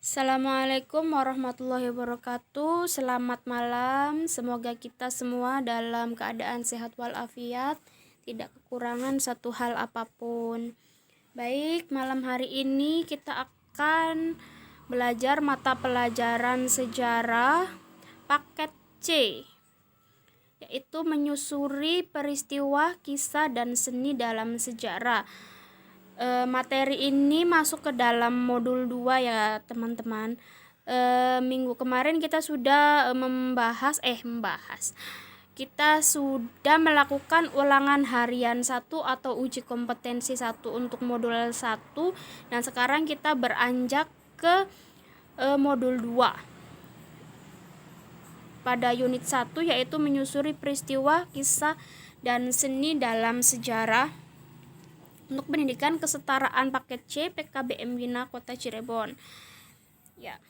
Assalamualaikum warahmatullahi wabarakatuh. Selamat malam. Semoga kita semua dalam keadaan sehat walafiat, tidak kekurangan satu hal apapun. Baik, malam hari ini kita akan belajar mata pelajaran sejarah paket C, yaitu menyusuri peristiwa, kisah, dan seni dalam sejarah. Materi ini masuk ke dalam modul 2 ya teman-teman. Minggu kemarin kita sudah membahas kita sudah melakukan ulangan harian 1 atau uji kompetensi 1 untuk modul 1, dan sekarang kita beranjak ke modul 2 pada unit 1, yaitu menyusuri peristiwa, kisah, dan seni dalam sejarah untuk pendidikan kesetaraan paket C PKBM Bina Kota Cirebon. Ya.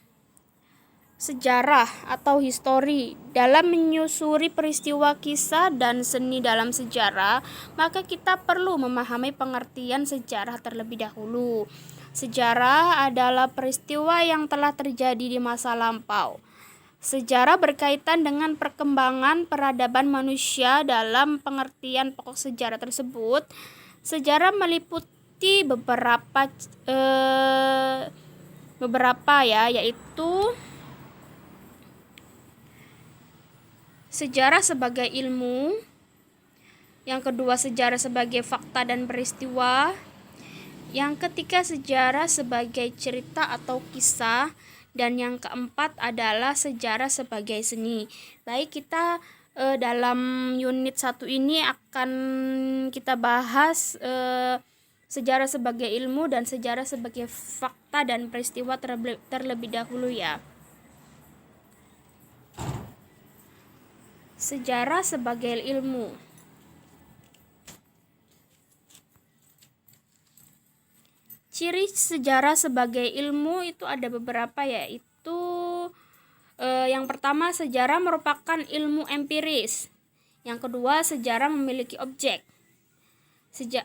Sejarah atau histori. Dalam menyusuri peristiwa, kisah, dan seni dalam sejarah, maka kita perlu memahami pengertian sejarah terlebih dahulu. Sejarah adalah peristiwa yang telah terjadi di masa lampau. Sejarah berkaitan dengan perkembangan peradaban manusia. Dalam pengertian pokok sejarah tersebut, sejarah meliputi beberapa yaitu sejarah sebagai ilmu, yang kedua sejarah sebagai fakta dan peristiwa, yang ketiga sejarah sebagai cerita atau kisah, dan yang keempat adalah sejarah sebagai seni. Baik, kita dalam unit 1 ini akan kita bahas sejarah sebagai ilmu dan sejarah sebagai fakta dan peristiwa terlebih dahulu ya. Sejarah sebagai ilmu. Ciri sejarah sebagai ilmu itu ada beberapa, yaitu yang pertama, sejarah merupakan ilmu empiris. Yang kedua, sejarah memiliki objek.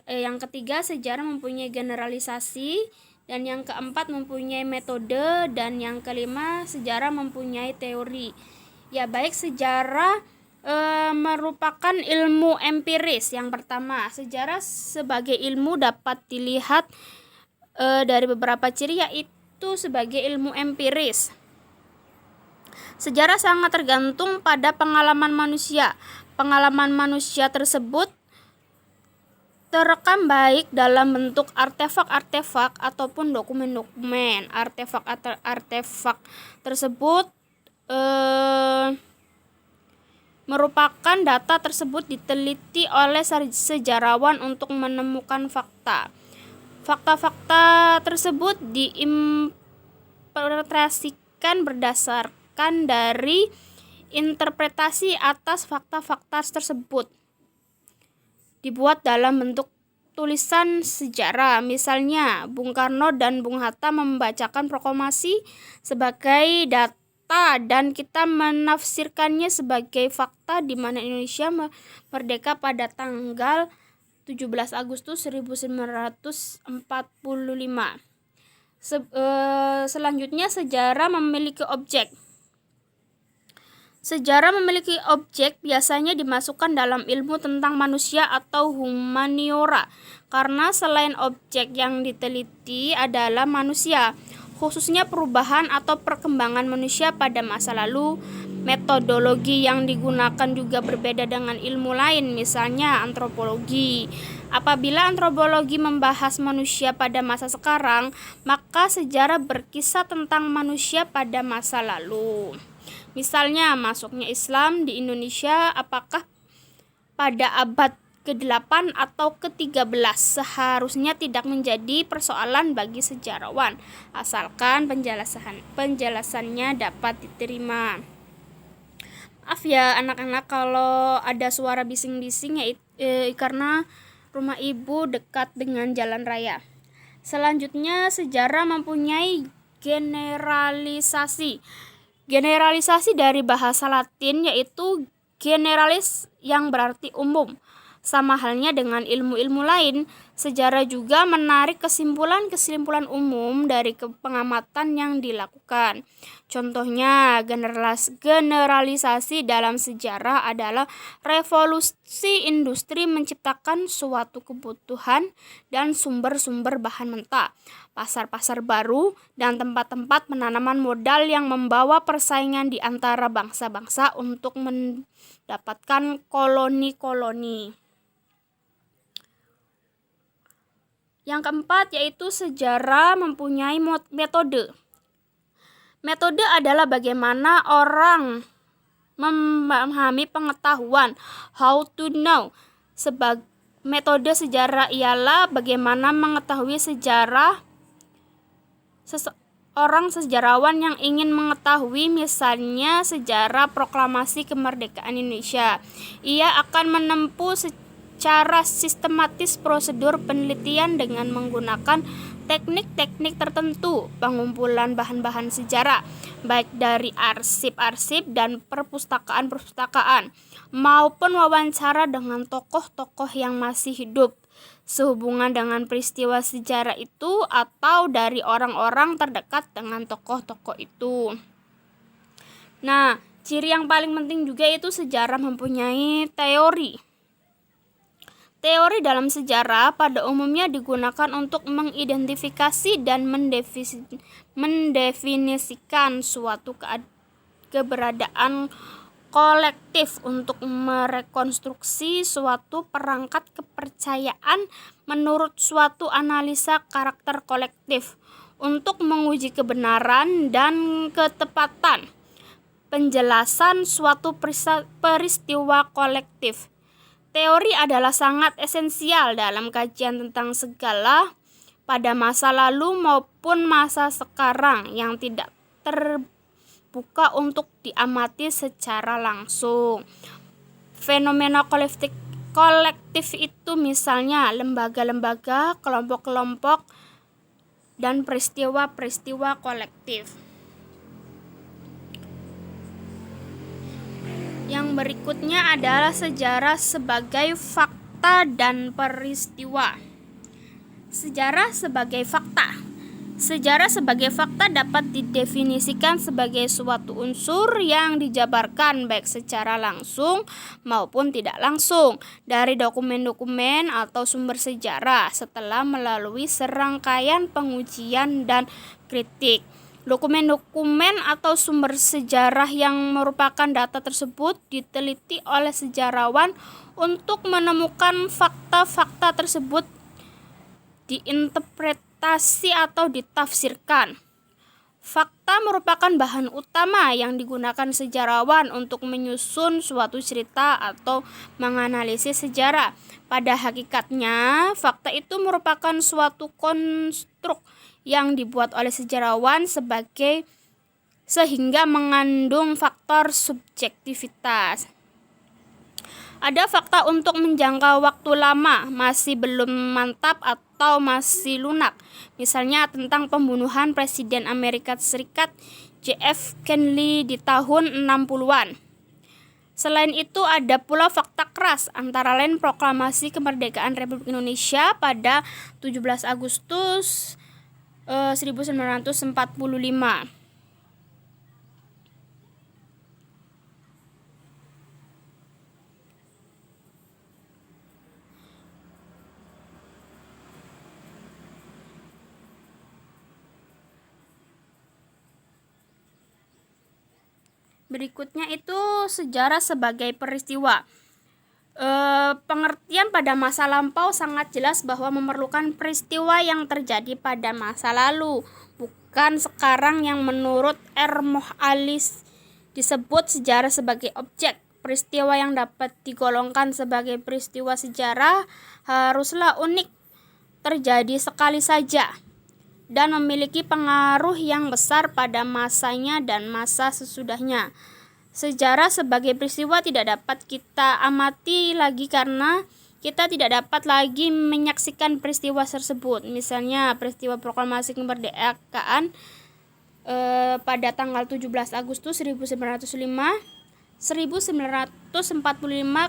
Yang ketiga, sejarah mempunyai generalisasi. Dan yang keempat, mempunyai metode. Dan yang kelima, sejarah mempunyai teori. Ya, baik, sejarah merupakan ilmu empiris. Yang pertama, sejarah sebagai ilmu dapat dilihat dari beberapa ciri, yaitu sebagai ilmu empiris. Sejarah sangat tergantung pada pengalaman manusia. Pengalaman manusia tersebut terekam baik dalam bentuk artefak-artefak ataupun dokumen-dokumen. Artefak tersebut merupakan data tersebut diteliti oleh sejarawan untuk menemukan fakta. Fakta-fakta tersebut diinterpretasikan berdasarkan dari interpretasi atas fakta-fakta tersebut, dibuat dalam bentuk tulisan sejarah. Misalnya, Bung Karno dan Bung Hatta membacakan proklamasi sebagai data dan kita menafsirkannya sebagai fakta, di mana Indonesia merdeka pada tanggal 17 Agustus 1945. Selanjutnya, sejarah memiliki objek. Sejarah memiliki objek biasanya dimasukkan dalam ilmu tentang manusia atau humaniora, karena selain objek yang diteliti adalah manusia, khususnya perubahan atau perkembangan manusia pada masa lalu. Metodologi yang digunakan juga berbeda dengan ilmu lain, misalnya antropologi. Apabila antropologi membahas manusia pada masa sekarang, maka sejarah berkisah tentang manusia pada masa lalu. Misalnya, masuknya Islam di Indonesia apakah pada abad ke-8 atau ke-13 seharusnya tidak menjadi persoalan bagi sejarawan, asalkan penjelasannya dapat diterima. Maaf ya anak-anak kalau ada suara bising-bising, karena rumah ibu dekat dengan jalan raya. Selanjutnya, sejarah mempunyai generalisasi. Generalisasi dari bahasa Latin, yaitu generalis, yang berarti umum. Sama halnya dengan ilmu-ilmu lain, Sejarah juga menarik kesimpulan-kesimpulan umum dari pengamatan yang dilakukan. Contohnya, generalisasi dalam sejarah adalah revolusi industri menciptakan suatu kebutuhan dan sumber-sumber bahan mentah, pasar-pasar baru, dan tempat-tempat penanaman modal yang membawa persaingan di antara bangsa-bangsa untuk mendapatkan koloni-koloni. Yang keempat yaitu sejarah mempunyai metode. Metode adalah bagaimana orang memahami pengetahuan, how to know. Metode sejarah ialah bagaimana mengetahui sejarah. Seorang sejarawan yang ingin mengetahui misalnya sejarah proklamasi kemerdekaan Indonesia, ia akan menempuh secara sistematis prosedur penelitian dengan menggunakan teknik-teknik tertentu, pengumpulan bahan-bahan sejarah, baik dari arsip-arsip dan perpustakaan-perpustakaan, maupun wawancara dengan tokoh-tokoh yang masih hidup, sehubungan dengan peristiwa sejarah itu atau dari orang-orang terdekat dengan tokoh-tokoh itu. Nah, ciri yang paling penting juga itu sejarah mempunyai teori. Teori dalam sejarah pada umumnya digunakan untuk mengidentifikasi dan mendefinisikan suatu keberadaan kolektif untuk merekonstruksi suatu perangkat kepercayaan menurut suatu analisa karakter kolektif untuk menguji kebenaran dan ketepatan penjelasan suatu peristiwa kolektif. Teori adalah sangat esensial dalam kajian tentang segala pada masa lalu maupun masa sekarang yang tidak terbuka untuk diamati secara langsung. Fenomena kolektif itu misalnya lembaga-lembaga, kelompok-kelompok, dan peristiwa-peristiwa kolektif. Yang berikutnya adalah sejarah sebagai fakta dan peristiwa. Sejarah sebagai fakta. Sejarah sebagai fakta dapat didefinisikan sebagai suatu unsur yang dijabarkan baik secara langsung maupun tidak langsung dari dokumen-dokumen atau sumber sejarah setelah melalui serangkaian pengujian dan kritik. Dokumen-dokumen atau sumber sejarah yang merupakan data tersebut diteliti oleh sejarawan untuk menemukan fakta-fakta tersebut diinterpretasi atau ditafsirkan. Fakta merupakan bahan utama yang digunakan sejarawan untuk menyusun suatu cerita atau menganalisis sejarah. Pada hakikatnya, fakta itu merupakan suatu konstruk yang dibuat oleh sejarawan sehingga mengandung faktor subjektivitas. Ada fakta untuk menjangka waktu lama, masih belum mantap atau masih lunak. Misalnya tentang pembunuhan Presiden Amerika Serikat J.F. Kennedy di tahun 60-an. Selain itu ada pula fakta keras, antara lain proklamasi kemerdekaan Republik Indonesia pada 17 Agustus 1945. Berikutnya itu sejarah sebagai peristiwa. Pengertian pada masa lampau sangat jelas bahwa memerlukan peristiwa yang terjadi pada masa lalu, bukan sekarang yang menurut Mohalis disebut sejarah sebagai objek. Peristiwa yang dapat digolongkan sebagai peristiwa sejarah haruslah unik, terjadi sekali saja, dan memiliki pengaruh yang besar pada masanya dan masa sesudahnya. Sejarah sebagai peristiwa tidak dapat kita amati lagi karena kita tidak dapat lagi menyaksikan peristiwa tersebut. Misalnya peristiwa proklamasi kemerdekaan pada tanggal 17 Agustus 1945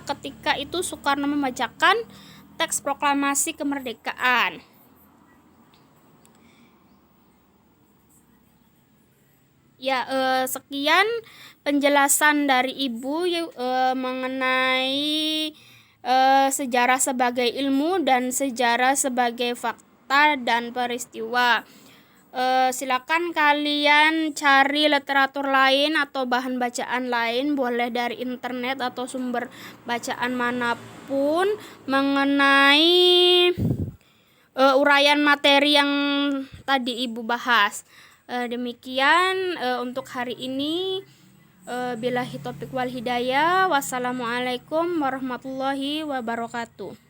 ketika itu Soekarno membacakan teks proklamasi kemerdekaan. Ya, sekian penjelasan dari Ibu mengenai sejarah sebagai ilmu dan sejarah sebagai fakta dan peristiwa. Silakan kalian cari literatur lain atau bahan bacaan lain, boleh dari internet atau sumber bacaan manapun mengenai uraian materi yang tadi Ibu bahas. Demikian untuk hari ini. Billahi taufiq wal hidayah. Wassalamualaikum warahmatullahi wabarakatuh.